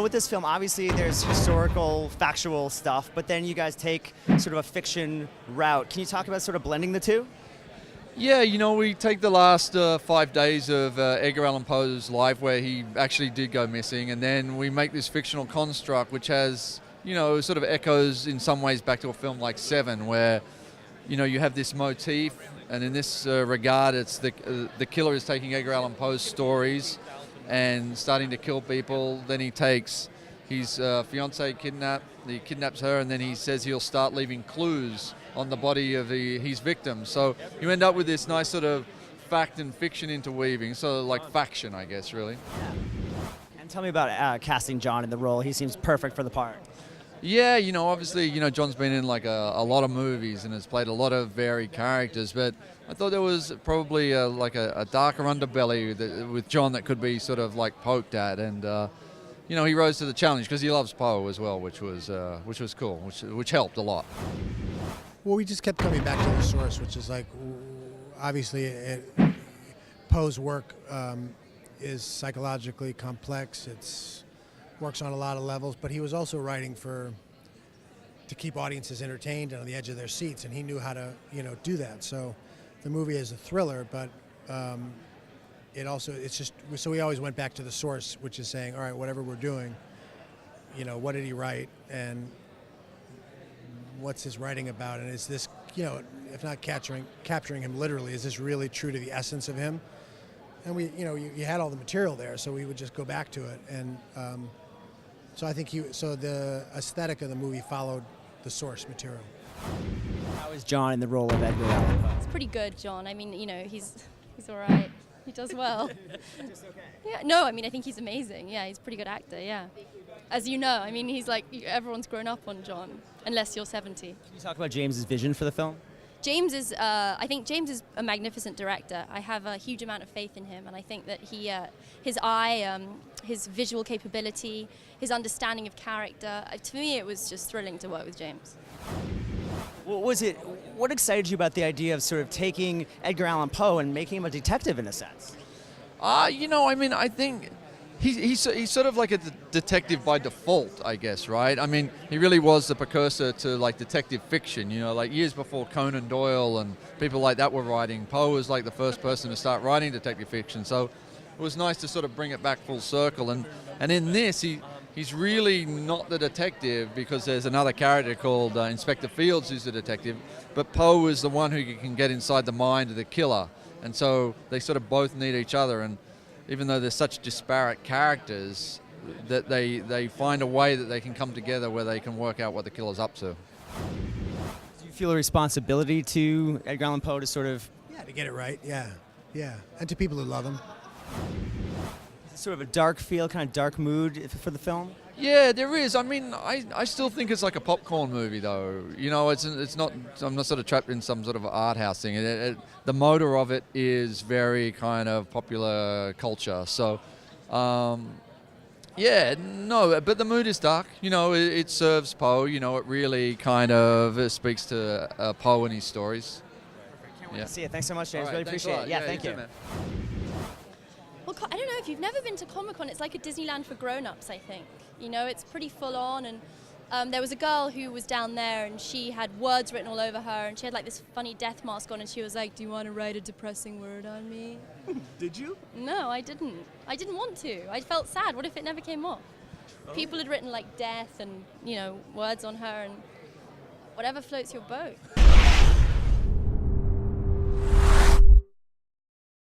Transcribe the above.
with this film, obviously there's historical, factual stuff, but then you guys take sort of a fiction route. Can you talk about sort of blending the two? Yeah, we take the last 5 days of Edgar Allan Poe's life where he actually did go missing, and then we make this fictional construct which has, sort of echoes in some ways back to a film like Seven, where, you have this motif, and in this regard, it's the killer is taking Edgar Allan Poe's stories and starting to kill people. Then he takes his fiancée kidnapped, he kidnaps her, and then he says he'll start leaving clues on the body of his victim. So you end up with this nice sort of fact and fiction interweaving, so like faction, I guess, really. And tell me about casting John in the role. He seems perfect for the part. Yeah, obviously, John's been in like a lot of movies and has played a lot of varied characters, but I thought there was probably a darker underbelly with John that could be sort of like poked at, and he rose to the challenge because he loves Poe as well, which was cool, which helped a lot. Well, we just kept coming back to the source, which is like, obviously, Poe's work is psychologically complex. It's works on a lot of levels, but he was also writing to keep audiences entertained and on the edge of their seats, and he knew how to, do that. So the movie is a thriller, but so we always went back to the source, which is saying, all right, whatever we're doing, what did he write, and what's his writing about, and is this, if not capturing him literally, is this really true to the essence of him? And we, you had all the material there, so we would just go back to it, and so I think the aesthetic of the movie followed the source material. How is John in the role of Edgar Allan Poe? It's pretty good, John. I mean, he's all right. He does well. Just okay. Yeah, no, I mean, I think he's amazing. Yeah, he's a pretty good actor, yeah. As you know, I mean, he's like, everyone's grown up on John, unless you're 70. Can you talk about James's vision for the film? I think James is a magnificent director. I have a huge amount of faith in him, and I think that his eye, his visual capability, his understanding of character, to me it was just thrilling to work with James. What excited you about the idea of sort of taking Edgar Allan Poe and making him a detective in a sense? I think he's sort of like a detective by default, I guess, right? I mean, he really was the precursor to like detective fiction, like years before Conan Doyle and people like that were writing. Poe was like the first person to start writing detective fiction, so it was nice to sort of bring it back full circle. And in this, he's really not the detective because there's another character called Inspector Fields who's the detective, but Poe is the one who can get inside the mind of the killer, and so they sort of both need each other. And even though they're such disparate characters, that they find a way that they can come together where they can work out what the killer's up to. Do you feel a responsibility to Edgar Allan Poe to sort of... Yeah, to get it right, yeah. And to people who love him. Sort of a dark feel, kind of dark mood for the film? Yeah, there is. I mean, I still think it's like a popcorn movie, though. It's not. I'm not sort of trapped in some sort of art house thing. The motor of it is very kind of popular culture. So, yeah, no, but the mood is dark. It serves Poe. It really kind of speaks to Poe and his stories. Can't wait to see it. Thanks so much, James. Right, really appreciate it. Yeah, thank you. Too, man. Well, I don't know, if you've never been to Comic-Con, it's like a Disneyland for grown-ups, I think. It's pretty full on, and there was a girl who was down there, and she had words written all over her, and she had like this funny death mask on, and she was like, "Do you want to write a depressing word on me?" Did you? No, I didn't. I didn't want to. I felt sad. What if it never came off? Oh. People had written like death and, words on her, and whatever floats your boat.